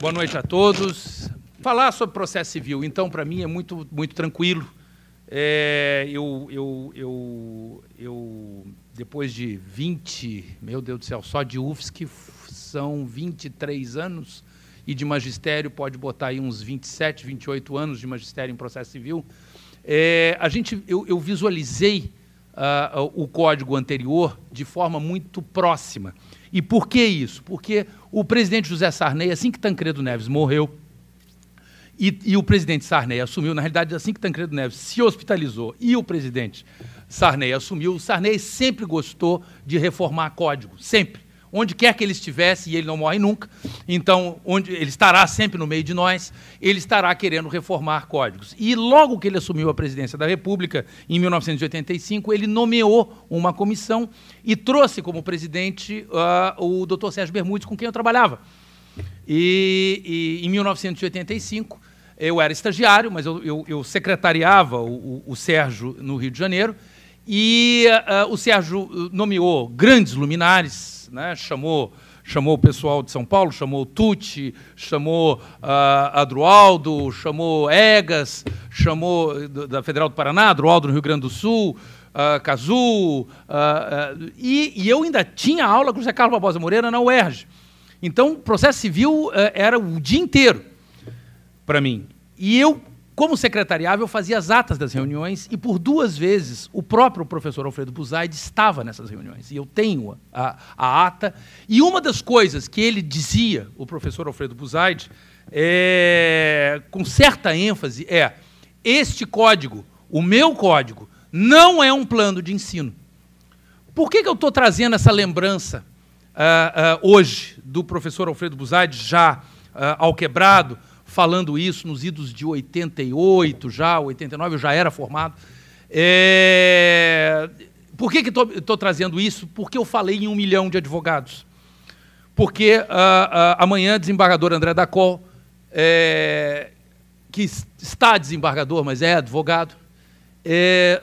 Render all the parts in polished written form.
Boa noite a todos. Falar sobre processo civil, então, para mim é muito tranquilo. Depois de 20, meu Deus do céu, só de UFSC são 23 anos, e de magistério pode botar aí uns 27, 28 anos de magistério em processo civil. Eu visualizei o código anterior de forma muito próxima. E por que isso? Porque o presidente José Sarney, assim que Tancredo Neves morreu, e o presidente Sarney assumiu, na realidade, assim que Tancredo Neves se hospitalizou e o presidente Sarney assumiu, o Sarney sempre gostou de reformar código, sempre. Onde quer que ele estivesse, e ele não morre nunca, então onde ele estará sempre no meio de nós, ele estará querendo reformar códigos. E logo que ele assumiu a presidência da República, em 1985, ele nomeou uma comissão e trouxe como presidente o Dr. Sérgio Bermudes, com quem eu trabalhava. E em 1985, eu era estagiário, mas eu secretariava o Sérgio no Rio de Janeiro, e o Sérgio nomeou grandes luminares, né? Chamou o pessoal de São Paulo, chamou o Tucci, chamou Adroaldo, chamou Egas, chamou da Federal do Paraná, Adroaldo no Rio Grande do Sul, Cazu, e eu ainda tinha aula com o José Carlos Barbosa Moreira na UERJ. Então, o processo civil era o dia inteiro para mim. E eu, como secretariava, eu fazia as atas das reuniões, e por 2 vezes o próprio professor Alfredo Buzaide estava nessas reuniões. E eu tenho a ata. E uma das coisas que ele dizia, o professor Alfredo Buzaide, com certa ênfase, este código, o meu código, não é um plano de ensino. Por que eu estou trazendo essa lembrança hoje do professor Alfredo Buzaide, já alquebrado, falando isso nos idos de 88, já 89, eu já era formado. Por que estou trazendo isso? Porque eu falei em 1 milhão de advogados. Porque amanhã, desembargador André Dacol, que está desembargador, mas é advogado,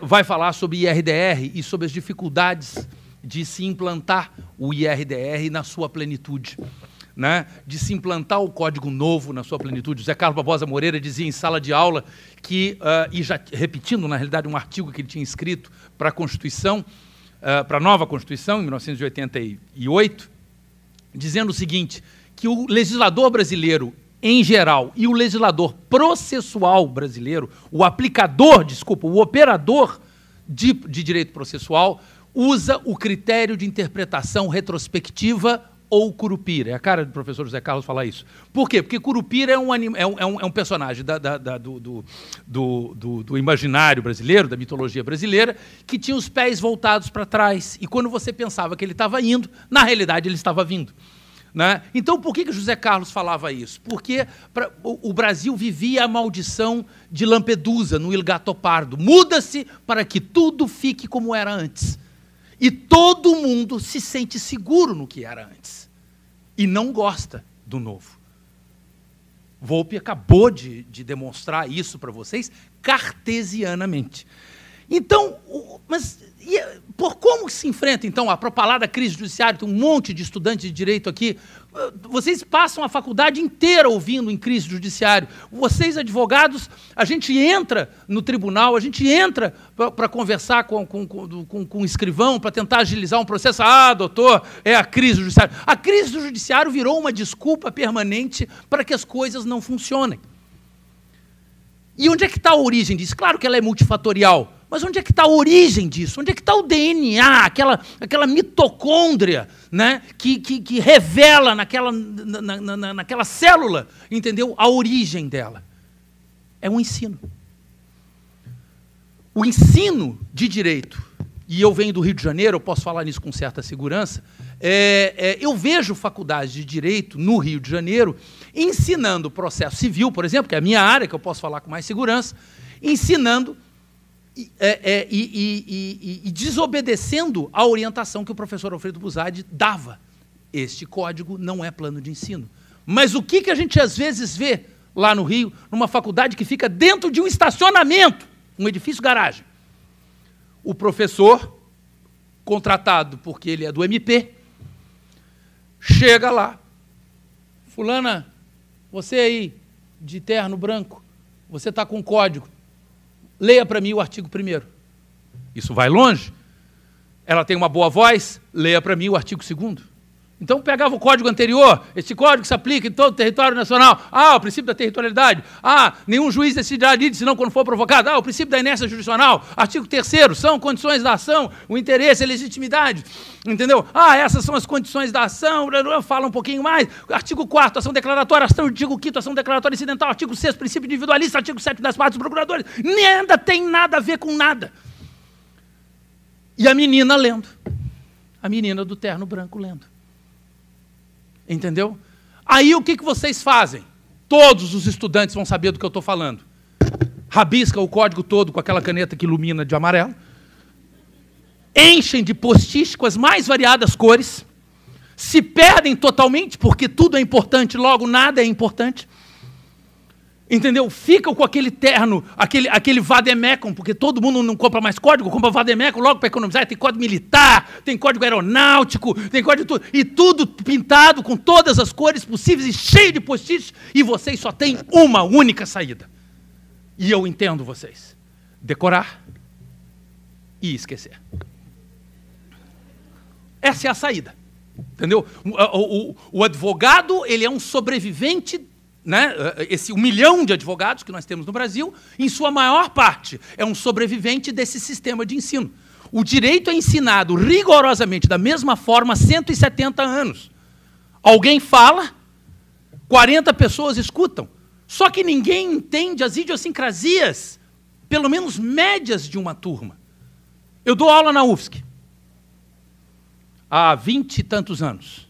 vai falar sobre IRDR e sobre as dificuldades de se implantar o IRDR na sua plenitude. Né, de se implantar o Código Novo na sua plenitude. José Carlos Barbosa Moreira dizia em sala de aula que, e já repetindo, na realidade, um artigo que ele tinha escrito para a Constituição, para a nova Constituição, em 1988, dizendo o seguinte, que o legislador brasileiro, em geral, e o legislador processual brasileiro, o aplicador, desculpa, o operador de direito processual, usa o critério de interpretação retrospectiva ou Curupira. É a cara do professor José Carlos falar isso. Por quê? Porque Curupira é um personagem do imaginário brasileiro, da mitologia brasileira, que tinha os pés voltados para trás. E quando você pensava que ele estava indo, na realidade ele estava vindo. Né? Então, por que José Carlos falava isso? Porque o Brasil vivia a maldição de Lampedusa, no Il Gatto Pardo. Muda-se para que tudo fique como era antes. E todo mundo se sente seguro no que era antes. E não gosta do novo. Volpi acabou de demonstrar isso para vocês cartesianamente. Então, por como se enfrenta, então, a propalada crise judiciária? Tem um monte de estudantes de direito aqui. Vocês passam a faculdade inteira ouvindo em crise judiciária. Vocês, advogados, a gente entra no tribunal, a gente entra para conversar com o escrivão, para tentar agilizar um processo. Ah, doutor, é a crise judiciária. A crise do judiciário virou uma desculpa permanente para que as coisas não funcionem. E onde é que está a origem disso? Claro que ela é multifatorial, mas onde é que está a origem disso? Onde é que está o DNA, aquela mitocôndria, né, que revela naquela célula, entendeu? A origem dela. É o ensino. O ensino de direito, e eu venho do Rio de Janeiro, eu posso falar nisso com certa segurança, eu vejo faculdades de direito no Rio de Janeiro ensinando processo civil, por exemplo, que é a minha área, que eu posso falar com mais segurança, ensinando e desobedecendo a orientação que o professor Alfredo Buzaide dava. Este código não é plano de ensino. Mas o que a gente às vezes vê lá no Rio, numa faculdade que fica dentro de um estacionamento, um edifício garagem? O professor, contratado porque ele é do MP, chega lá. Fulana, você aí, de terno branco, você está com um código. Leia para mim o artigo 1º. Isso vai longe. Ela tem uma boa voz, leia para mim o artigo 2º. Então, pegava o código anterior, esse código se aplica em todo o território nacional. O princípio da territorialidade. Nenhum juiz decidirá lide, senão quando for provocado. O princípio da inércia jurisdicional. Artigo 3º, são condições da ação, o interesse, a legitimidade. Entendeu? Essas são as condições da ação, fala um pouquinho mais. Artigo 4º, ação declaratória. Artigo 5º, ação declaratória incidental. Artigo 6º, princípio individualista. Artigo 7º, das partes dos procuradores. Nada tem nada a ver com nada. E a menina lendo. A menina do terno branco lendo. Entendeu? Aí o que vocês fazem? Todos os estudantes vão saber do que eu estou falando. Rabisca o código todo com aquela caneta que ilumina de amarelo. Enchem de post-it com as mais variadas cores. Se perdem totalmente, porque tudo é importante, logo nada é importante. Entendeu? Ficam com aquele terno, aquele vademecum, porque todo mundo não compra mais código, compra vademecum logo para economizar. Tem código militar, tem código aeronáutico, tem código de tudo. E tudo pintado com todas as cores possíveis e cheio de post-its. E vocês só têm uma única saída. E eu entendo vocês. Decorar e esquecer. Essa é a saída. Entendeu? O advogado, ele é um sobrevivente, né? Esse 1 milhão de advogados que nós temos no Brasil, em sua maior parte, é um sobrevivente desse sistema de ensino. O direito é ensinado rigorosamente da mesma forma há 170 anos. Alguém fala, 40 pessoas escutam. Só que ninguém entende as idiosincrasias, pelo menos médias, de uma turma. Eu dou aula na UFSC há 20 e tantos anos.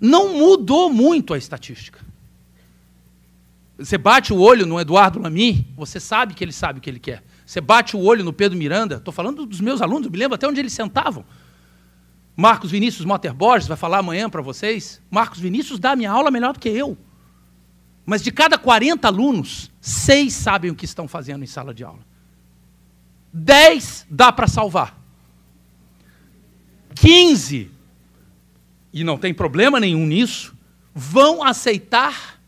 Não mudou muito a estatística. Você bate o olho no Eduardo Lamy, você sabe que ele sabe o que ele quer. Você bate o olho no Pedro Miranda, estou falando dos meus alunos, eu me lembro até onde eles sentavam. Marcos Vinícius Motter Borges vai falar amanhã para vocês. Marcos Vinícius dá a minha aula melhor do que eu. Mas de cada 40 alunos, 6 sabem o que estão fazendo em sala de aula. 10 dá para salvar. 15, e não tem problema nenhum nisso, vão aceitar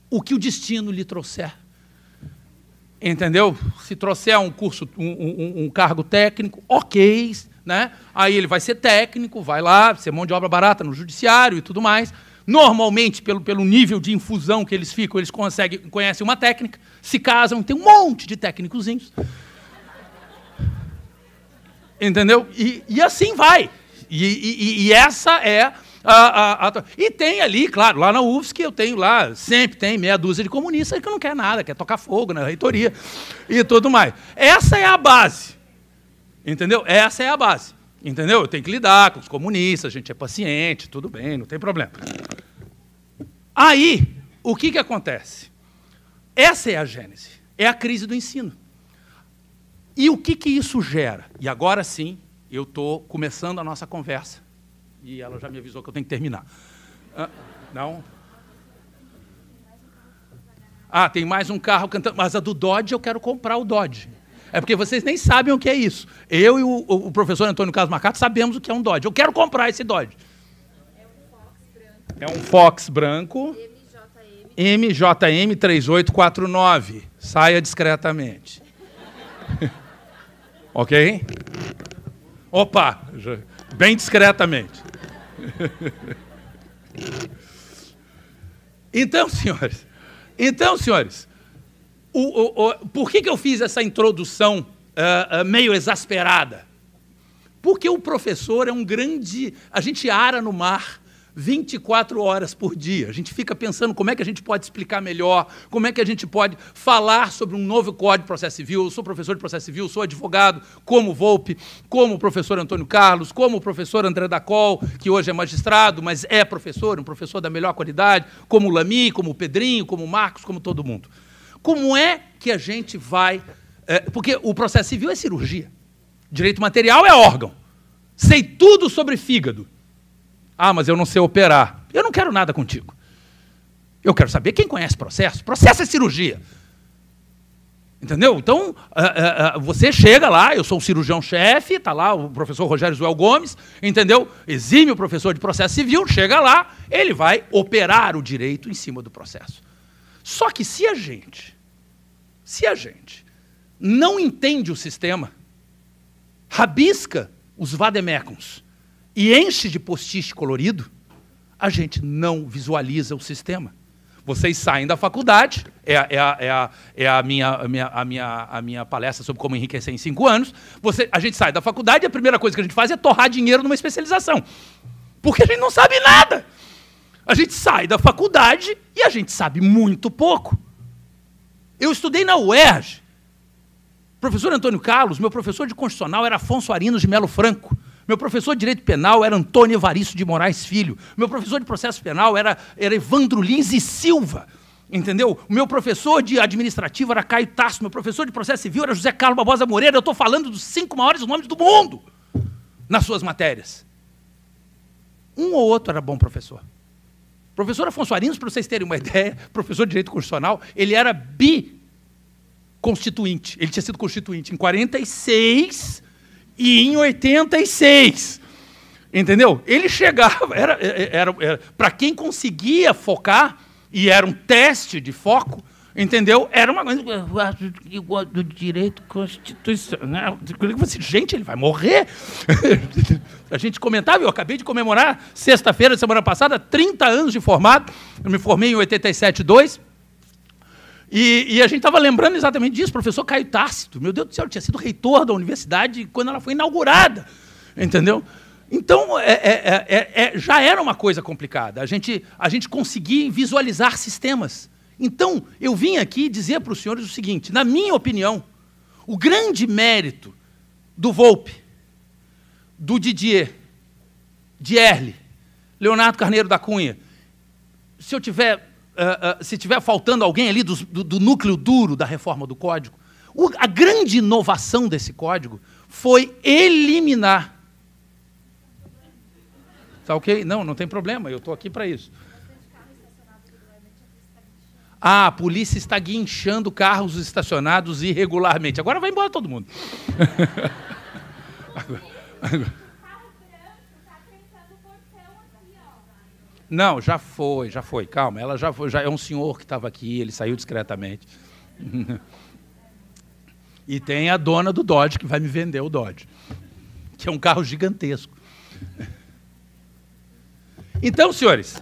o que o destino lhe trouxer. Entendeu? Se trouxer um curso, um cargo técnico, ok, né? Aí ele vai ser técnico, vai lá, ser mão de obra barata no judiciário e tudo mais. Normalmente, pelo nível de infusão que eles ficam, eles conhecem uma técnica, se casam, tem um monte de técnicozinhos. Entendeu? E assim vai. E essa é e tem ali, claro, lá na UFSC eu tenho lá, sempre tem meia dúzia de comunistas que não quer nada, quer tocar fogo na reitoria e tudo mais. Essa é a base. Entendeu? Essa é a base. Entendeu? Eu tenho que lidar com os comunistas, a gente é paciente, tudo bem, não tem problema. Aí, o que acontece? Essa é a gênese, é a crise do ensino. E o que isso gera? E agora sim, eu estou começando a nossa conversa. E ela já me avisou que eu tenho que terminar. Não? Tem mais um carro cantando. Mas a do Dodge, eu quero comprar o Dodge. É porque vocês nem sabem o que é isso. Eu e o professor Antônio Carlos Marcato sabemos o que é um Dodge. Eu quero comprar esse Dodge. É um Fox branco. MJM 3849. Saia discretamente. Ok? Opa! Bem discretamente. Então, senhores, por que eu fiz essa introdução meio exasperada? Porque o professor é um grande... A gente ara no mar 24 horas por dia. A gente fica pensando como é que a gente pode explicar melhor, como é que a gente pode falar sobre um novo Código de Processo Civil. Eu sou professor de Processo Civil, sou advogado, como Volpe, como o professor Antônio Carlos, como o professor André Dacol, que hoje é magistrado, mas é professor, um professor da melhor qualidade, como o Lamy, como o Pedrinho, como o Marcos, como todo mundo. Como é que a gente vai... porque o processo civil é cirurgia. Direito material é órgão. Sei tudo sobre fígado. Mas eu não sei operar. Eu não quero nada contigo. Eu quero saber quem conhece processo. Processo é cirurgia. Entendeu? Então, você chega lá, eu sou o cirurgião-chefe, está lá o professor Rogério Zuel Gomes, entendeu? Exímio professor de processo civil, chega lá, ele vai operar o direito em cima do processo. Só que se a gente não entende o sistema, rabisca os vademecums e enche de post-it colorido, a gente não visualiza o sistema. Vocês saem da faculdade, é a minha palestra sobre como enriquecer em 5 anos. A gente sai da faculdade e a primeira coisa que a gente faz é torrar dinheiro numa especialização. Porque a gente não sabe nada. A gente sai da faculdade e a gente sabe muito pouco. Eu estudei na UERJ. Professor Antônio Carlos, meu professor de Constitucional era Afonso Arinos de Melo Franco. Meu professor de Direito Penal era Antônio Evaristo de Moraes Filho. Meu professor de Processo Penal era Evandro Lins e Silva. Entendeu? O meu professor de Administrativo era Caio Tasso. Meu professor de Processo Civil era José Carlos Barbosa Moreira. Eu estou falando dos 5 maiores nomes do mundo nas suas matérias. Um ou outro era bom professor. Professor Afonso Arinos, para vocês terem uma ideia, professor de Direito Constitucional, ele era biconstituinte. Ele tinha sido constituinte em 46 e em 86, entendeu? Ele chegava, para quem conseguia focar, e era um teste de foco, entendeu? Era uma coisa, eu gosto do direito constitucional. Gente, ele vai morrer. A gente comentava, eu acabei de comemorar, sexta-feira, semana passada, 30 anos de formado, eu me formei em 87-2, e a gente estava lembrando exatamente disso, professor Caio Tácito, meu Deus do céu, tinha sido reitor da universidade quando ela foi inaugurada, entendeu? Então, já era uma coisa complicada, a gente conseguia visualizar sistemas. Então, eu vim aqui dizer para os senhores o seguinte, na minha opinião, o grande mérito do Volpe, do Didier, de Earle, Leonardo Carneiro da Cunha, se tiver faltando alguém ali do núcleo duro da reforma do Código, a grande inovação desse Código foi eliminar. Tá ok? Não tem problema, eu estou aqui para isso. A polícia está guinchando carros estacionados irregularmente. Agora vai embora todo mundo. Não, já foi. Calma, ela já foi. Já é um senhor que estava aqui, ele saiu discretamente. E tem a dona do Dodge que vai me vender o Dodge, que é um carro gigantesco. Então, senhores,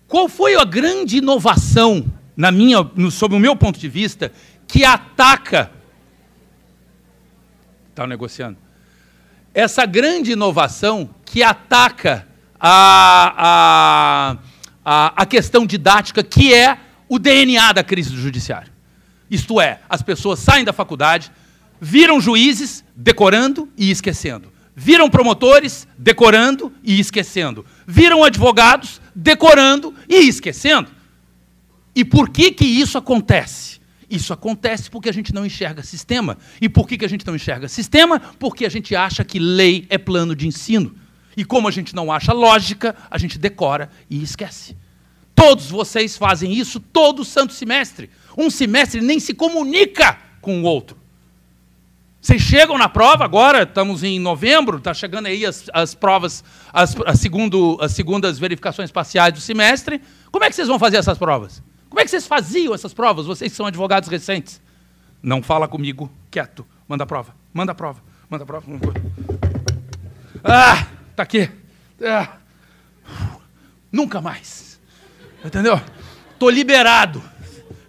qual foi a grande inovação, sob o meu ponto de vista, que ataca... Está negociando? Essa grande inovação que ataca a questão didática, que é o DNA da crise do judiciário. Isto é, as pessoas saem da faculdade, viram juízes decorando e esquecendo. Viram promotores decorando e esquecendo. Viram advogados decorando e esquecendo. E por que isso acontece? Isso acontece porque a gente não enxerga sistema. E por que a gente não enxerga sistema? Porque a gente acha que lei é plano de ensino. E como a gente não acha lógica, a gente decora e esquece. Todos vocês fazem isso todo santo semestre. Um semestre nem se comunica com o outro. Vocês chegam na prova, agora estamos em novembro, está chegando aí as provas, as segundas verificações parciais do semestre. Como é que vocês vão fazer essas provas? Como é que vocês faziam essas provas, vocês que são advogados recentes? Não fala comigo, quieto. Manda a prova, manda a prova, manda a prova. Ah, tá aqui. Ah. Nunca mais. Entendeu? Estou liberado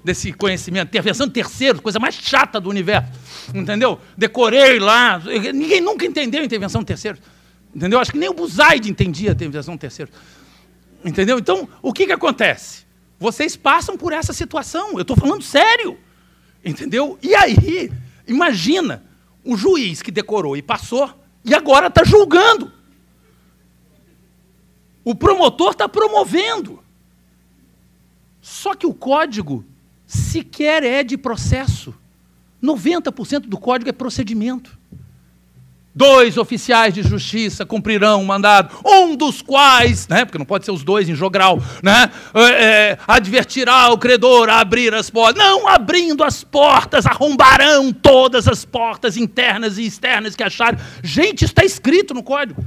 desse conhecimento. Intervenção de terceiros, coisa mais chata do universo. Entendeu? Decorei lá. Ninguém nunca entendeu a intervenção de terceiros. Entendeu? Acho que nem o Buzaide entendia a intervenção de terceiros. Entendeu? Então, o que acontece? Vocês passam por essa situação. Eu estou falando sério. Entendeu? E aí, imagina, o juiz que decorou e passou, e agora está julgando. O promotor está promovendo. Só que o código sequer é de processo. 90% do código é procedimento. 2 oficiais de justiça cumprirão o mandado, um dos quais, né, porque não pode ser os 2 em jogral, né, advertirá o credor a abrir as portas. Não abrindo as portas, arrombarão todas as portas internas e externas que acharem. Gente, isso está escrito no Código.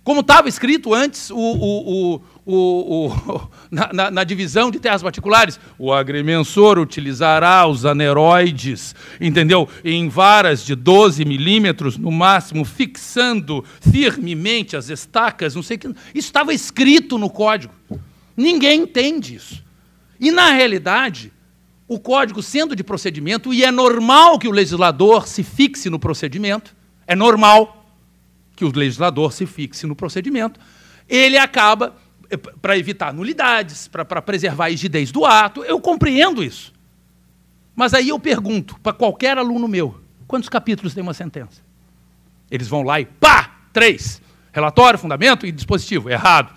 Como estava escrito antes na divisão de terras particulares, o agrimensor utilizará os aneroides, entendeu? Em varas de 12 milímetros, no máximo, fixando firmemente as estacas, não sei o que. Isso estava escrito no Código. Ninguém entende isso. E, na realidade, o Código sendo de procedimento, e é normal que o legislador se fixe no procedimento, é normal que o legislador se fixe no procedimento, ele acaba, para evitar nulidades, para preservar a rigidez do ato, eu compreendo isso. Mas aí eu pergunto, para qualquer aluno meu, quantos capítulos tem uma sentença? Eles vão lá e pá, 3. Relatório, fundamento e dispositivo. Errado.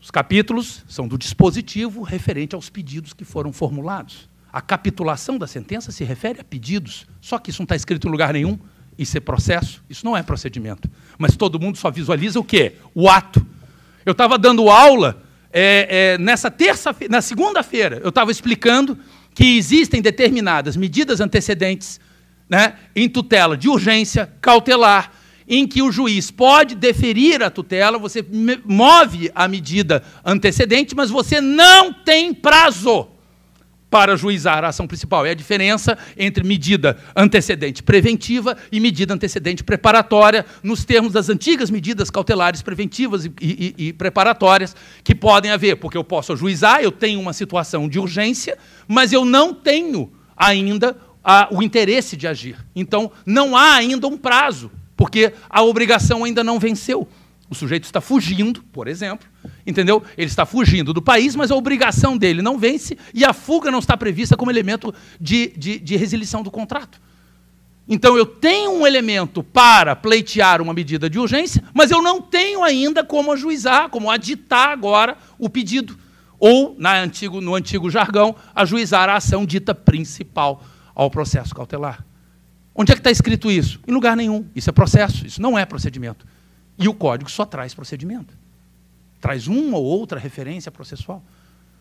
Os capítulos são do dispositivo referente aos pedidos que foram formulados. A capitulação da sentença se refere a pedidos, só que isso não está escrito em lugar nenhum. Isso é processo, isso não é procedimento. Mas todo mundo só visualiza o quê? O ato. Eu estava dando aula na segunda-feira, eu estava explicando que existem determinadas medidas antecedentes, né, em tutela de urgência, cautelar, em que o juiz pode deferir a tutela, você move a medida antecedente, mas você não tem prazo para ajuizar a ação principal. É a diferença entre medida antecedente preventiva e medida antecedente preparatória, nos termos das antigas medidas cautelares preventivas e preparatórias que podem haver, porque eu posso ajuizar, eu tenho uma situação de urgência, mas eu não tenho ainda o interesse de agir. Então, não há ainda um prazo, porque a obrigação ainda não venceu. O sujeito está fugindo, por exemplo, entendeu? Ele está fugindo do país, mas a obrigação dele não vence e a fuga não está prevista como elemento de resilição do contrato. Então, eu tenho um elemento para pleitear uma medida de urgência, mas eu não tenho ainda como ajuizar, como aditar agora o pedido. Ou, no antigo jargão, ajuizar a ação dita principal ao processo cautelar. Onde é que está escrito isso? Em lugar nenhum. Isso é processo, isso não é procedimento. E o Código só traz procedimento. Traz uma ou outra referência processual.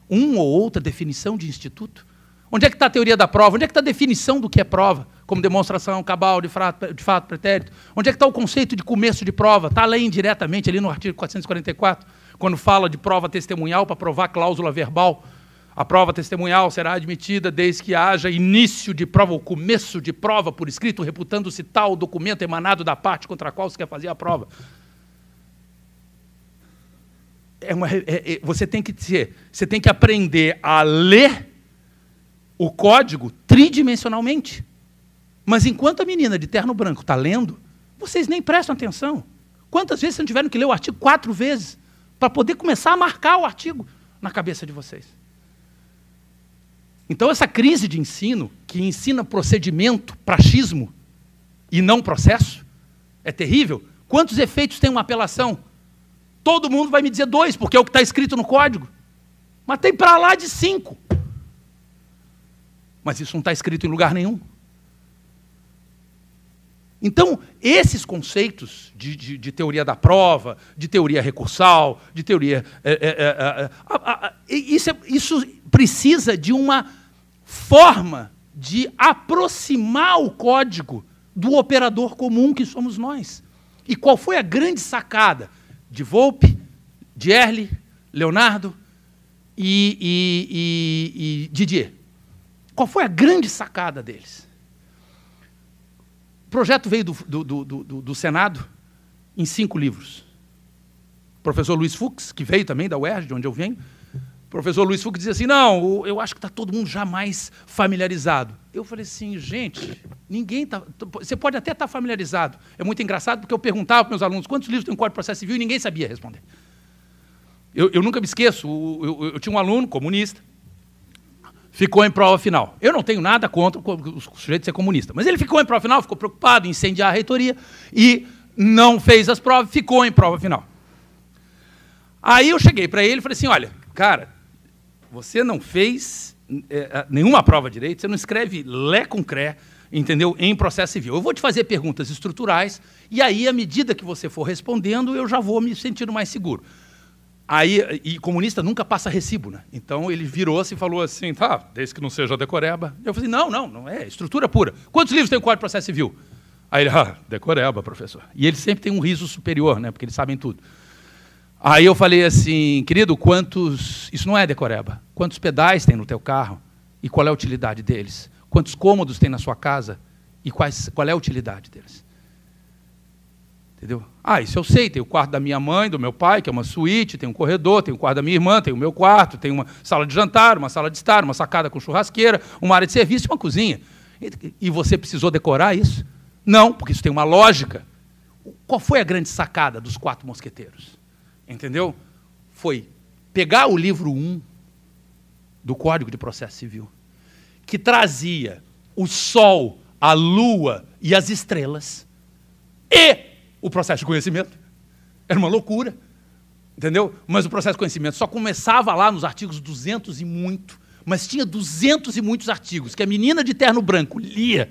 Uma ou outra definição de instituto. Onde é que está a teoria da prova? Onde é que está a definição do que é prova? Como demonstração cabal de fato pretérito. Onde é que está o conceito de começo de prova? Está lá indiretamente, ali no artigo 444, quando fala de prova testemunhal para provar cláusula verbal. A prova testemunhal será admitida desde que haja início de prova, ou começo de prova por escrito, reputando-se tal documento emanado da parte contra a qual se quer fazer a prova. Você tem que aprender a ler o código tridimensionalmente. Mas enquanto a menina de terno branco está lendo, vocês nem prestam atenção. Quantas vezes vocês não tiveram que ler o artigo 4 vezes para poder começar a marcar o artigo na cabeça de vocês? Então, essa crise de ensino, que ensina procedimento, praxismo, e não processo, é terrível. Quantos efeitos tem uma apelação? Todo mundo vai me dizer 2, porque é o que está escrito no código. Mas tem para lá de 5. Mas isso não está escrito em lugar nenhum. Então, esses conceitos de teoria da prova, de teoria recursal, de teoria... Isso precisa de uma forma de aproximar o código do operador comum que somos nós. E qual foi a grande sacada de Volpe, de Early, Leonardo e Didier? Qual foi a grande sacada deles? O projeto veio do Senado em 5 livros. O professor Luiz Fux, que veio também da UERJ, de onde eu venho, o professor Luiz Fux dizia assim, não, eu acho que está todo mundo já mais familiarizado. Eu falei assim, gente, ninguém está... Você pode até estar familiarizado. É muito engraçado, porque eu perguntava para meus alunos quantos livros tem o Código de Processo Civil e ninguém sabia responder. Eu nunca me esqueço, eu tinha um aluno comunista, ficou em prova final. Eu não tenho nada contra o sujeito ser comunista, mas ele ficou em prova final, ficou preocupado em incendiar a reitoria e não fez as provas, ficou em prova final. Aí eu cheguei para ele e falei assim, olha, cara, você não fez nenhuma prova direito, você não escreve lé com cré, entendeu? Em processo civil. Eu vou te fazer perguntas estruturais, e aí, à medida que você for respondendo, eu já vou me sentindo mais seguro. Aí, e comunista nunca passa recibo, né? Então ele virou-se e falou assim, tá, desde que não seja decoreba. Eu falei, não é estrutura pura. Quantos livros tem o Código de Processo Civil? Aí ele, decoreba, professor. E eles sempre têm um riso superior, né? Porque eles sabem tudo. Aí eu falei assim, querido, isso não é decoreba. Quantos pedais tem no teu carro? E qual é a utilidade deles? Quantos cômodos tem na sua casa? E qual é a utilidade deles? Entendeu? Isso eu sei, tem o quarto da minha mãe, do meu pai, que é uma suíte, tem um corredor, tem o quarto da minha irmã, tem o meu quarto, tem uma sala de jantar, uma sala de estar, uma sacada com churrasqueira, uma área de serviço e uma cozinha. E você precisou decorar isso? Não, porque isso tem uma lógica. Qual foi a grande sacada dos 4 mosqueteiros? Entendeu? Foi pegar o livro 1 do Código de Processo Civil, que trazia o sol, a lua e as estrelas, e o processo de conhecimento. Era uma loucura, entendeu? Mas o processo de conhecimento só começava lá nos artigos 200 e muito, mas tinha 200 e muitos artigos que a menina de terno branco lia,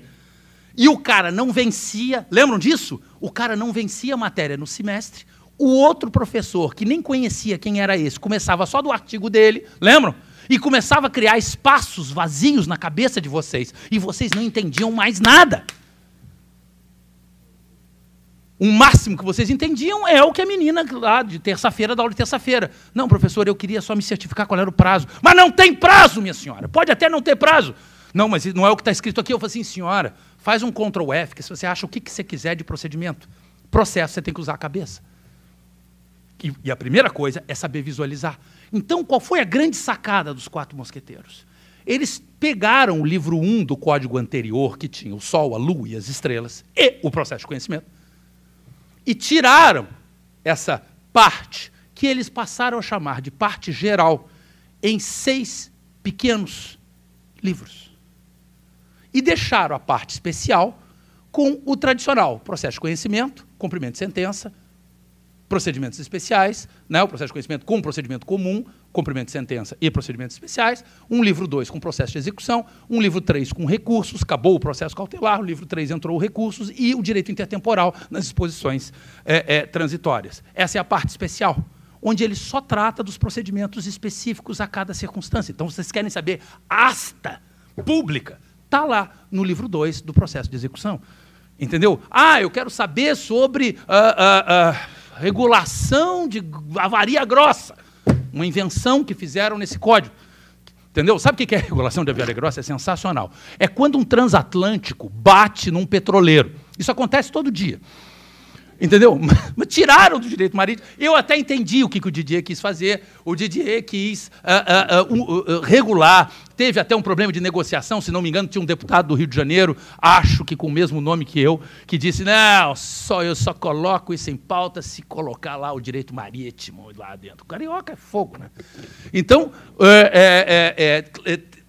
e o cara não vencia, lembram disso? O cara não vencia a matéria no semestre, o outro professor, que nem conhecia quem era esse, começava só do artigo dele, lembram? E começava a criar espaços vazios na cabeça de vocês, e vocês não entendiam mais nada. O máximo que vocês entendiam é o que a menina lá de terça-feira, da aula de terça-feira. Não, professor, eu queria só me certificar qual era o prazo. Mas não tem prazo, minha senhora. Pode até não ter prazo. Não, mas não é o que está escrito aqui. Eu falei assim, senhora, faz um Ctrl F, que se você acha o que você quiser de procedimento. Processo, você tem que usar a cabeça. E a primeira coisa é saber visualizar. Então, qual foi a grande sacada dos 4 mosqueteiros? Eles pegaram o livro 1 do código anterior, que tinha o sol, a lua e as estrelas, e o processo de conhecimento, e tiraram essa parte, que eles passaram a chamar de parte geral, em 6 pequenos livros. E deixaram a parte especial com o tradicional processo de conhecimento, cumprimento de sentença, procedimentos especiais, né, o processo de conhecimento com procedimento comum, cumprimento de sentença e procedimentos especiais, um livro 2 com processo de execução, um livro 3 com recursos, acabou o processo cautelar, o livro 3 entrou recursos e o direito intertemporal nas disposições transitórias. Essa é a parte especial, onde ele só trata dos procedimentos específicos a cada circunstância. Então, vocês querem saber asta pública? Está lá no livro 2 do processo de execução. Entendeu? Eu quero saber sobre regulação de avaria grossa, uma invenção que fizeram nesse código. Entendeu? Sabe o que é regulação de avaria grossa? É sensacional. É quando um transatlântico bate num petroleiro. Isso acontece todo dia. Entendeu? Mas tiraram do direito marítimo. Eu até entendi o que o Didier quis fazer. O Didier quis regular. Teve até um problema de negociação, se não me engano, tinha um deputado do Rio de Janeiro, acho que com o mesmo nome que eu, que disse, não, eu só coloco isso em pauta se colocar lá o direito marítimo lá dentro. O carioca é fogo, né? Então,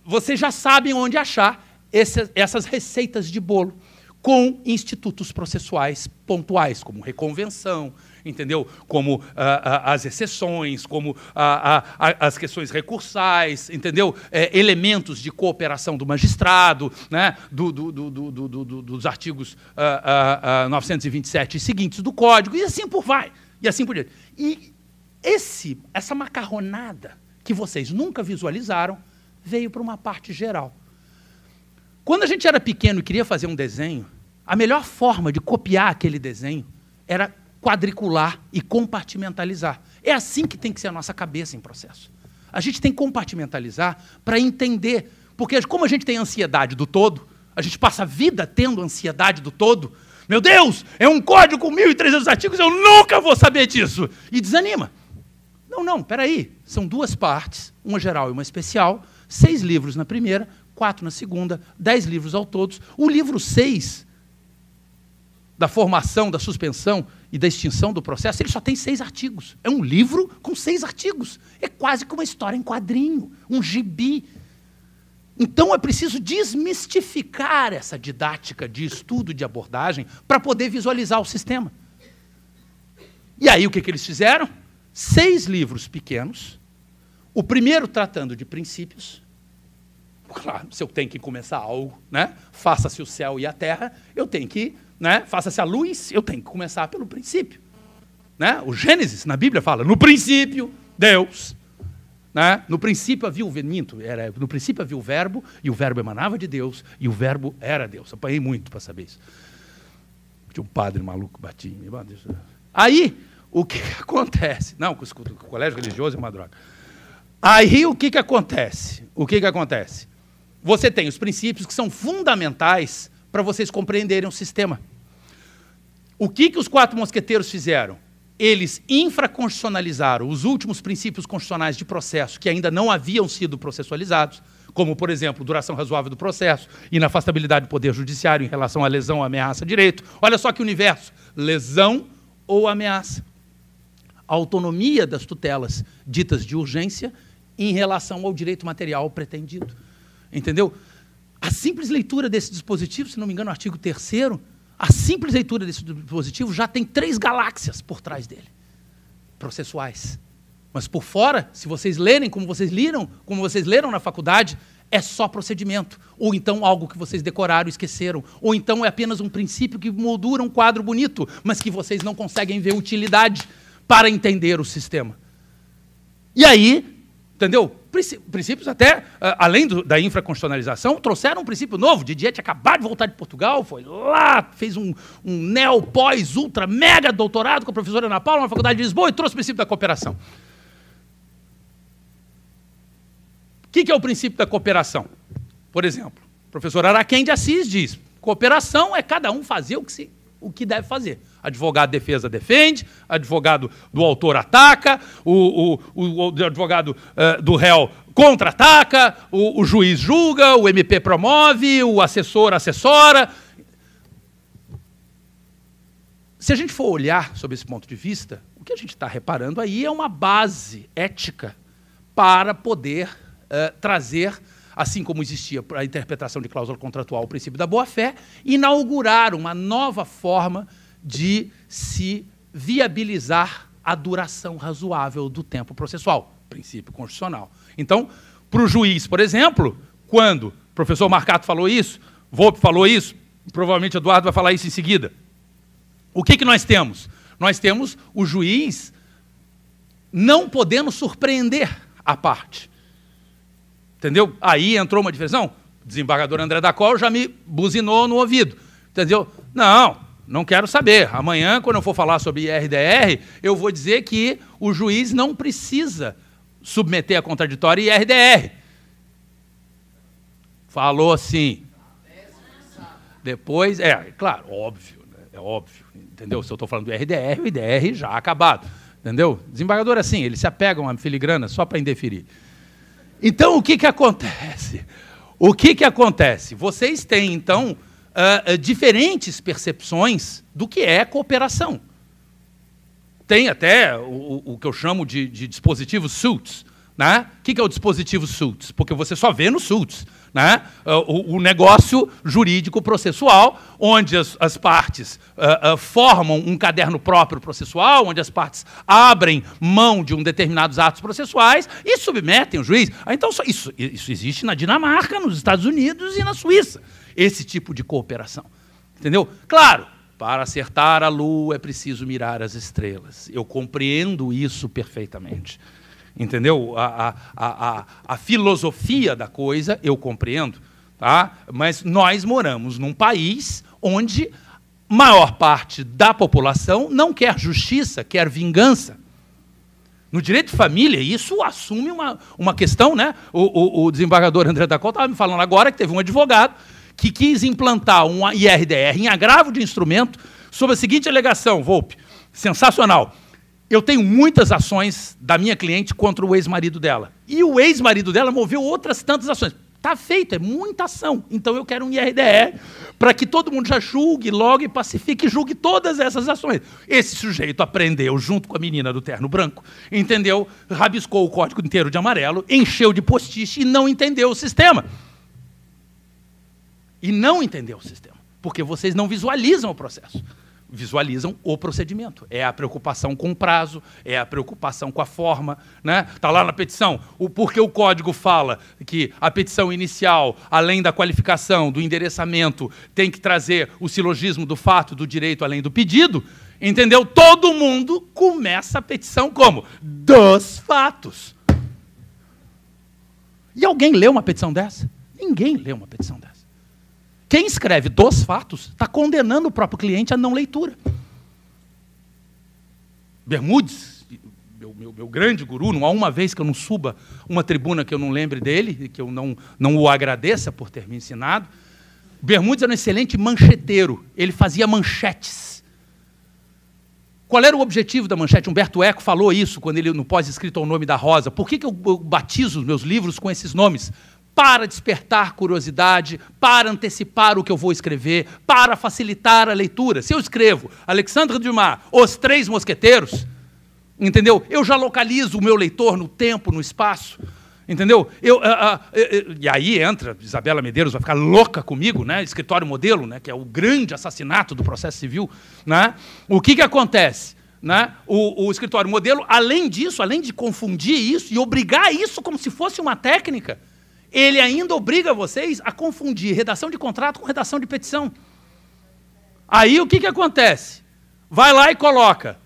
vocês já sabem onde achar essas receitas de bolo, com institutos processuais pontuais, como reconvenção, entendeu? Como as exceções, como as questões recursais, entendeu? Elementos de cooperação do magistrado, né? Dos artigos 927 e seguintes do Código, e assim por vai, e assim por diante. E essa macarronada que vocês nunca visualizaram veio para uma parte geral. Quando a gente era pequeno e queria fazer um desenho, a melhor forma de copiar aquele desenho era quadricular e compartimentalizar. É assim que tem que ser a nossa cabeça em processo. A gente tem que compartimentalizar para entender, porque como a gente tem ansiedade do todo, a gente passa a vida tendo ansiedade do todo. Meu Deus, é um código com 1.300 artigos, eu nunca vou saber disso. E desanima. Não, peraí. São 2 partes, uma geral e uma especial, 6 livros na primeira, 4 na segunda, 10 livros ao todos. O livro 6, da formação, da suspensão e da extinção do processo, ele só tem 6 artigos. É um livro com 6 artigos. É quase que uma história em quadrinho, um gibi. Então é preciso desmistificar essa didática de estudo, de abordagem, para poder visualizar o sistema. E aí o que eles fizeram? 6 livros pequenos, o primeiro tratando de princípios, Claro, se eu tenho que começar algo, né? Faça-se o céu e a terra, eu tenho que, né? Faça-se a luz, eu tenho que começar pelo princípio. Né? O Gênesis, na Bíblia, fala, no princípio, Deus. Né? No princípio havia no princípio havia o verbo, e o verbo emanava de Deus, e o verbo era Deus. Apanhei muito para saber isso. Tinha um padre maluco, batia em mim. Aí, o que acontece? Não, o colégio religioso é uma droga. Aí, o que acontece? Você tem os princípios que são fundamentais para vocês compreenderem o sistema. O que os 4 mosqueteiros fizeram? Eles infraconstitucionalizaram os últimos princípios constitucionais de processo que ainda não haviam sido processualizados, como, por exemplo, duração razoável do processo, inafastabilidade do poder judiciário em relação à lesão, ameaça, direito. Olha só que universo, lesão ou ameaça. A autonomia das tutelas ditas de urgência em relação ao direito material pretendido. Entendeu? A simples leitura desse dispositivo, se não me engano, o artigo 3º, a simples leitura desse dispositivo já tem 3 galáxias por trás dele, processuais. Mas por fora, se vocês lerem como vocês leram na faculdade, é só procedimento. Ou então algo que vocês decoraram e esqueceram. Ou então é apenas um princípio que moldura um quadro bonito, mas que vocês não conseguem ver utilidade para entender o sistema. E aí, entendeu? Princípios até, além da infraconstitucionalização, trouxeram um princípio novo. Didier tinha acabado de voltar de Portugal, foi lá, fez um neo, pós, ultra, mega doutorado com a professora Ana Paula na Faculdade de Lisboa e trouxe o princípio da cooperação. O que é o princípio da cooperação? Por exemplo, o professor Araquém de Assis diz, cooperação é cada um fazer o que deve fazer. Advogado de defesa defende, advogado do autor ataca, o advogado do réu contra-ataca, o juiz julga, o MP promove, o assessor assessora. Se a gente for olhar sob esse ponto de vista, o que a gente está reparando aí é uma base ética para poder trazer, assim como existia para a interpretação de cláusula contratual o princípio da boa-fé, inaugurar uma nova forma de se viabilizar a duração razoável do tempo processual, princípio constitucional. Então, para o juiz, por exemplo, quando o professor Marcato falou isso, Volpe falou isso, provavelmente Eduardo vai falar isso em seguida, o que nós temos? Nós temos o juiz não podendo surpreender a parte. Entendeu? Aí entrou uma diferença. O desembargador André da Costa já me buzinou no ouvido. Entendeu? Não quero saber. Amanhã, quando eu for falar sobre IRDR, eu vou dizer que o juiz não precisa submeter a contraditória IRDR. Falou assim. Depois, claro, óbvio, né? É óbvio. Entendeu? Se eu estou falando do IRDR, o IRDR já acabado. Entendeu? Desembargador, assim, eles se apegam a filigrana só para indeferir. Então, o que acontece? Vocês têm, então, diferentes percepções do que é cooperação. Tem até o que eu chamo de dispositivo SUITS. Né? O que é o dispositivo SUITS? Porque você só vê no SUITS. Né? O negócio jurídico processual, onde as partes formam um caderno próprio processual, onde as partes abrem mão de determinados atos processuais e submetem o juiz. Então, isso existe na Dinamarca, nos Estados Unidos e na Suíça, esse tipo de cooperação. Entendeu? Claro, para acertar a lua é preciso mirar as estrelas. Eu compreendo isso perfeitamente. Entendeu? A filosofia da coisa eu compreendo, tá? Mas nós moramos num país onde maior parte da população não quer justiça, quer vingança. No direito de família, isso assume uma questão, né? O desembargador André da Costa estava me falando agora que teve um advogado que quis implantar um IRDR em agravo de instrumento sob a seguinte alegação, Volpe, sensacional. Eu tenho muitas ações da minha cliente contra o ex-marido dela. E o ex-marido dela moveu outras tantas ações. Está feito, é muita ação. Então eu quero um IRDR para que todo mundo já julgue logo e pacifique e julgue todas essas ações. Esse sujeito aprendeu junto com a menina do terno branco, entendeu? Rabiscou o código inteiro de amarelo, encheu de post-it e não entendeu o sistema. Porque vocês não visualizam o processo. visualizam o procedimento. É a preocupação com o prazo, é a preocupação com a forma, né? Está lá na petição, porque o código fala que a petição inicial, além da qualificação, do endereçamento, tem que trazer o silogismo do fato, do direito, além do pedido, entendeu? Todo mundo começa a petição como? Dos fatos. E alguém lê uma petição dessa? Ninguém lê uma petição dessa. Quem escreve dos fatos está condenando o próprio cliente à não leitura. Bermudes, meu grande guru, não há uma vez que eu não suba uma tribuna que eu não lembre dele, que eu não o agradeça por ter me ensinado. Bermudes era um excelente mancheteiro, ele fazia manchetes. Qual era o objetivo da manchete? Humberto Eco falou isso quando ele, no pós-escrito ao Nome da Rosa. Por que eu batizo os meus livros com esses nomes? Para despertar curiosidade, para antecipar o que eu vou escrever, para facilitar a leitura. Se eu escrevo Alexandre Dumas, Os Três Mosqueteiros, entendeu? Eu já localizo o meu leitor no tempo, no espaço, entendeu? E aí entra, Isabela Medeiros vai ficar louca comigo, né? Escritório Modelo, né? Que é o grande assassinato do processo civil, né? O que acontece? Né? O Escritório Modelo, além disso, além de confundir isso e obrigar isso como se fosse uma técnica, ele ainda obriga vocês a confundir redação de contrato com redação de petição. Aí o que acontece? Vai lá e coloca: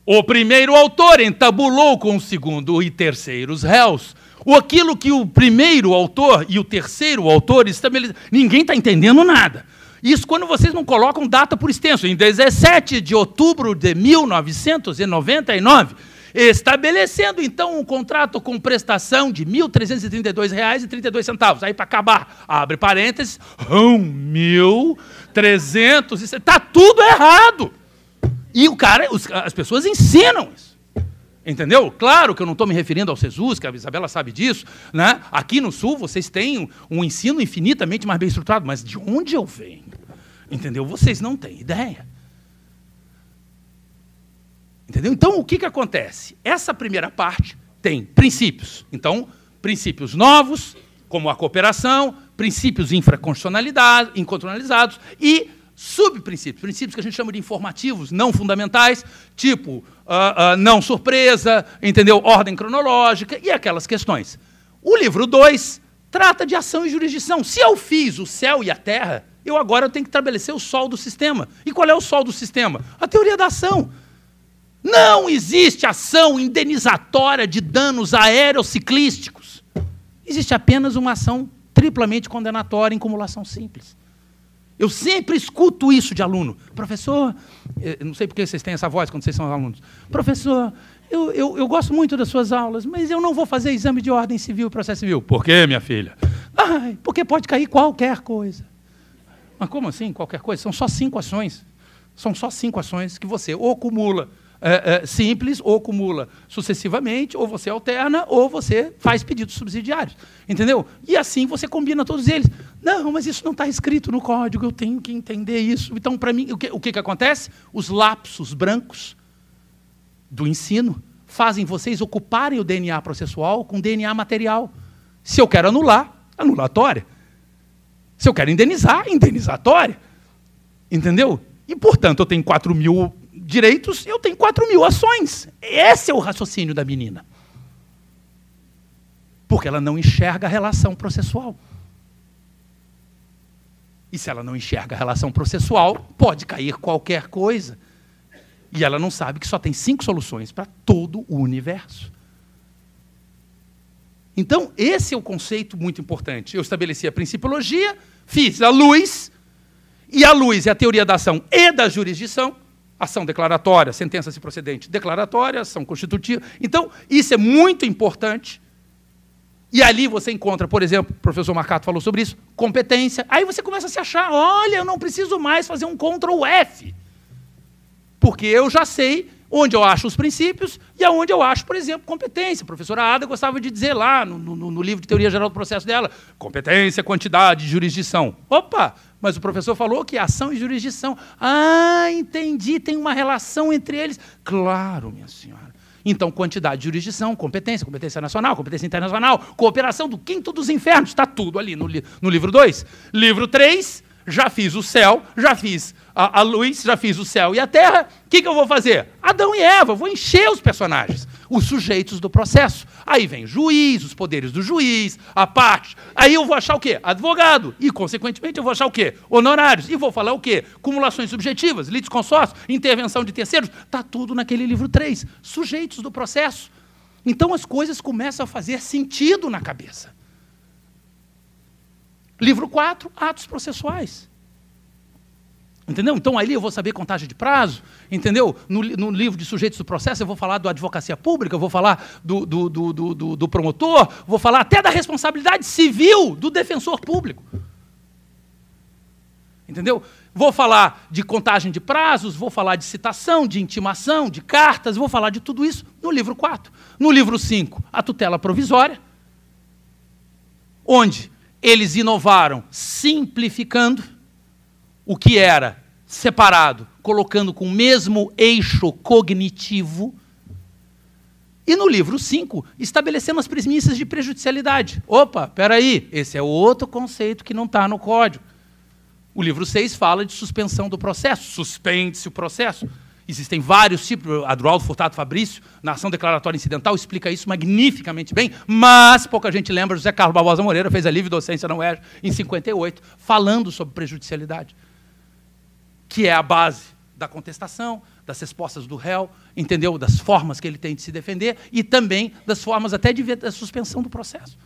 o primeiro autor entabulou com o segundo e terceiros réus. Aquilo que o primeiro autor e o terceiro autor estabeleceram. Ninguém está entendendo nada. Isso quando vocês não colocam data por extenso. Em 17 de outubro de 1999, estabelecendo, então, um contrato com prestação de R$ 1.332,32. Aí, para acabar, abre parênteses, 1.300... Está tudo errado. E as pessoas ensinam isso. Entendeu? Claro que eu não estou me referindo ao SESUS, que a Isabela sabe disso, né? Aqui no Sul vocês têm um ensino infinitamente mais bem estruturado, mas de onde eu venho? Entendeu? Vocês não têm ideia. Entendeu? Então, o que acontece? Essa primeira parte tem princípios. Então, princípios novos, como a cooperação, princípios inconstitucionalizados e subprincípios, princípios que a gente chama de informativos, não fundamentais, tipo não surpresa, entendeu? Ordem cronológica e aquelas questões. O livro 2 trata de ação e jurisdição. Se eu fiz o céu e a terra, eu agora tenho que estabelecer o sol do sistema. E qual é o sol do sistema? A teoria da ação. Não existe ação indenizatória de danos aerociclísticos. Existe apenas uma ação triplamente condenatória em cumulação simples. Eu sempre escuto isso de aluno. Professor, não sei por que vocês têm essa voz quando vocês são alunos. Professor, eu gosto muito das suas aulas, mas eu não vou fazer exame de ordem civil e processo civil. Por quê, minha filha? Porque pode cair qualquer coisa. Mas como assim, qualquer coisa? São só 5 ações. São só 5 ações que você ou acumula simples, ou acumula sucessivamente, ou você alterna, ou você faz pedidos subsidiários. Entendeu? E assim você combina todos eles. Não, mas isso não está escrito no código, eu tenho que entender isso. Então, para mim, o que acontece? Os lapsos brancos do ensino fazem vocês ocuparem o DNA processual com DNA material. Se eu quero anular, anulatória. Se eu quero indenizar, indenizatória. Entendeu? E, portanto, eu tenho 4.000 direitos, eu tenho 4.000 ações. Esse é o raciocínio da menina. Porque ela não enxerga a relação processual. E se ela não enxerga a relação processual, pode cair qualquer coisa. E ela não sabe que só tem 5 soluções para todo o universo. Então, esse é o conceito muito importante. Eu estabeleci a principiologia, fiz a luz, e a luz é a teoria da ação e da jurisdição. Ação declaratória, sentença-se procedente declaratória, ação constitutiva. Então, isso é muito importante. E ali você encontra, por exemplo, o professor Marcato falou sobre isso, competência. Aí você começa a se achar, olha, eu não preciso mais fazer um Ctrl F. Porque eu já sei onde eu acho os princípios e aonde eu acho, por exemplo, competência. A professora Ada gostava de dizer lá, no livro de Teoria Geral do Processo dela, competência, quantidade, jurisdição. Opa! Mas o professor falou que ação e jurisdição. Ah, entendi, tem uma relação entre eles. Claro, minha senhora. Então, quantidade de jurisdição, competência, competência nacional, competência internacional, cooperação do quinto dos infernos, está tudo ali no livro 2. Livro 3, Já fiz o céu, já fiz a luz, já fiz o céu e a terra. O que eu vou fazer? Adão e Eva, vou encher os personagens, os sujeitos do processo. Aí vem juiz, os poderes do juiz, a parte. Aí eu vou achar o quê? Advogado. E, consequentemente, eu vou achar o quê? Honorários. E vou falar o quê? Cumulações subjetivas, litisconsórcio, intervenção de terceiros. Está tudo naquele livro 3. Sujeitos do processo. Então as coisas começam a fazer sentido na cabeça. Livro 4, atos processuais. Entendeu? Então, ali eu vou saber contagem de prazo, entendeu? No livro de sujeitos do processo, eu vou falar da advocacia pública, eu vou falar do promotor, vou falar até da responsabilidade civil do defensor público. Entendeu? Vou falar de contagem de prazos, vou falar de citação, de intimação, de cartas, vou falar de tudo isso no livro 4. No livro 5, a tutela provisória, onde eles inovaram simplificando o que era separado, colocando com o mesmo eixo cognitivo. E no livro 5, estabelecendo as premissas de prejudicialidade. Opa, espera aí, esse é outro conceito que não está no código. O livro 6 fala de suspensão do processo, suspende-se o processo. Existem vários tipos, Adroaldo Furtado Fabrício, na ação declaratória incidental, explica isso magnificamente bem, mas pouca gente lembra, José Carlos Barbosa Moreira fez a livre docência na UERJ em 58, falando sobre prejudicialidade, que é a base da contestação, das respostas do réu, entendeu? Das formas que ele tem de se defender e também das formas até da suspensão do processo.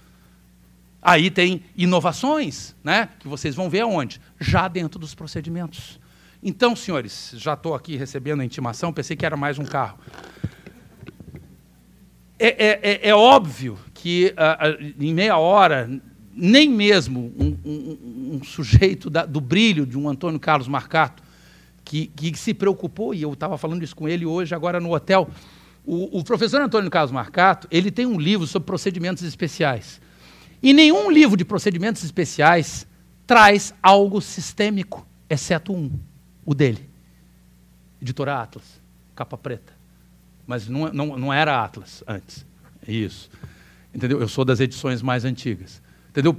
Aí tem inovações, né, que vocês vão ver aonde? Já dentro dos procedimentos. Então, senhores, já estou aqui recebendo a intimação, pensei que era mais um carro. É óbvio que em meia hora, nem mesmo um sujeito do brilho de um Antônio Carlos Marcato, que se preocupou, e eu estava falando isso com ele hoje, agora no hotel, o professor Antônio Carlos Marcato, ele tem um livro sobre procedimentos especiais. E nenhum livro de procedimentos especiais traz algo sistêmico, exceto o dele. Editora Atlas, capa preta. Mas não era Atlas antes. Isso. Entendeu? Eu sou das edições mais antigas. Entendeu?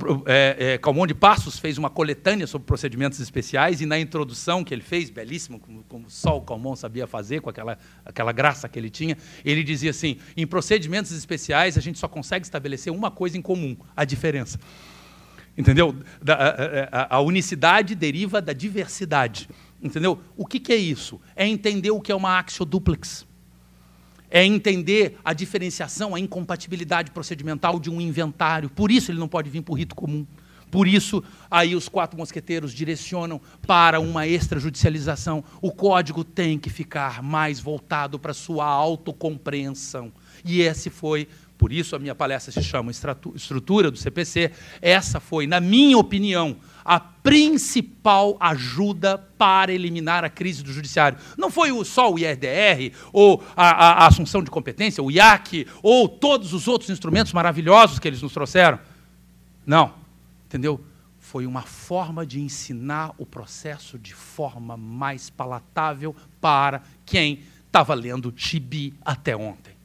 Calmon de Passos fez uma coletânea sobre procedimentos especiais e na introdução que ele fez, belíssimo, como só o Calmon sabia fazer, com aquela graça que ele tinha, ele dizia assim, em procedimentos especiais a gente só consegue estabelecer uma coisa em comum, a diferença. Entendeu? A unicidade deriva da diversidade. Entendeu? O que é isso? É entender o que é uma actio duplex. É entender a diferenciação, a incompatibilidade procedimental de um inventário. Por isso ele não pode vir por rito comum. Por isso, aí os 4 mosqueteiros direcionam para uma extrajudicialização. O código tem que ficar mais voltado para a sua autocompreensão. E esse foi, por isso a minha palestra se chama Estrutura do CPC, essa foi, na minha opinião, a principal ajuda para eliminar a crise do judiciário. Não foi só o IRDR, ou a assunção de competência, o IAC, ou todos os outros instrumentos maravilhosos que eles nos trouxeram. Não, entendeu? Foi uma forma de ensinar o processo de forma mais palatável para quem estava lendo gibi até ontem.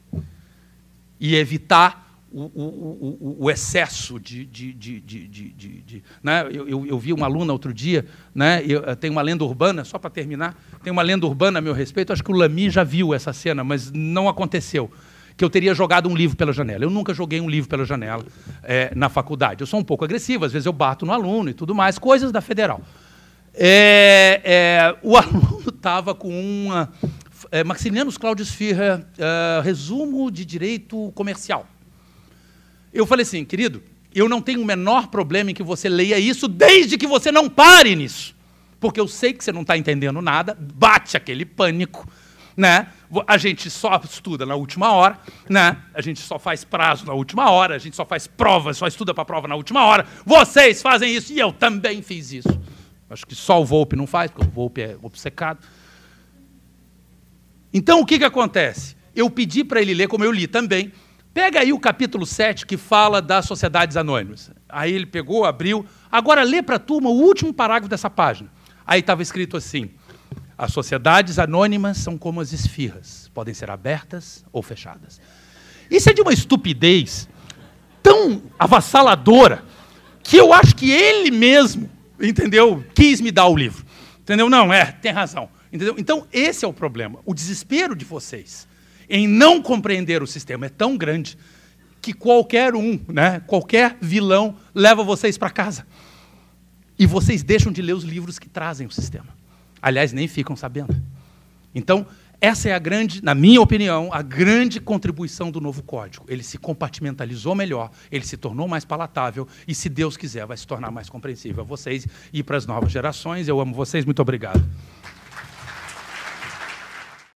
E evitar o excesso né? Eu vi uma aluna outro dia, né? Tem uma lenda urbana, só para terminar, tem uma lenda urbana a meu respeito, acho que o Lamy já viu essa cena, mas não aconteceu, que eu teria jogado um livro pela janela. Eu nunca joguei um livro pela janela na faculdade. Eu sou um pouco agressivo, às vezes eu bato no aluno e tudo mais, coisas da Federal. O aluno estava com uma... Maximiliano Cláudio Firra, resumo de direito comercial. Eu falei assim, querido, eu não tenho o menor problema em que você leia isso, desde que você não pare nisso. Porque eu sei que você não está entendendo nada, bate aquele pânico, né? A gente só estuda na última hora, né? A gente só faz prazo na última hora, a gente só faz prova, só estuda para a prova na última hora. Vocês fazem isso e eu também fiz isso. Acho que só o Volpe não faz, porque o Volpe é obcecado. Então, o que acontece? Eu pedi para ele ler, como eu li também. Pega aí o capítulo 7, que fala das sociedades anônimas. Aí ele pegou, abriu. Agora, lê para a turma o último parágrafo dessa página. Aí estava escrito assim, as sociedades anônimas são como as esfirras. Podem ser abertas ou fechadas. Isso é de uma estupidez tão avassaladora que eu acho que ele mesmo entendeu? Quis me dar o livro. Entendeu? Não, tem razão. Entendeu? Então, esse é o problema. O desespero de vocês em não compreender o sistema é tão grande que qualquer um, né, qualquer vilão, leva vocês para casa. E vocês deixam de ler os livros que trazem o sistema. Aliás, nem ficam sabendo. Então, essa é a grande, na minha opinião, a grande contribuição do novo código. Ele se compartimentalizou melhor, ele se tornou mais palatável e, se Deus quiser, vai se tornar mais compreensível a vocês e para as novas gerações. Eu amo vocês, muito obrigado.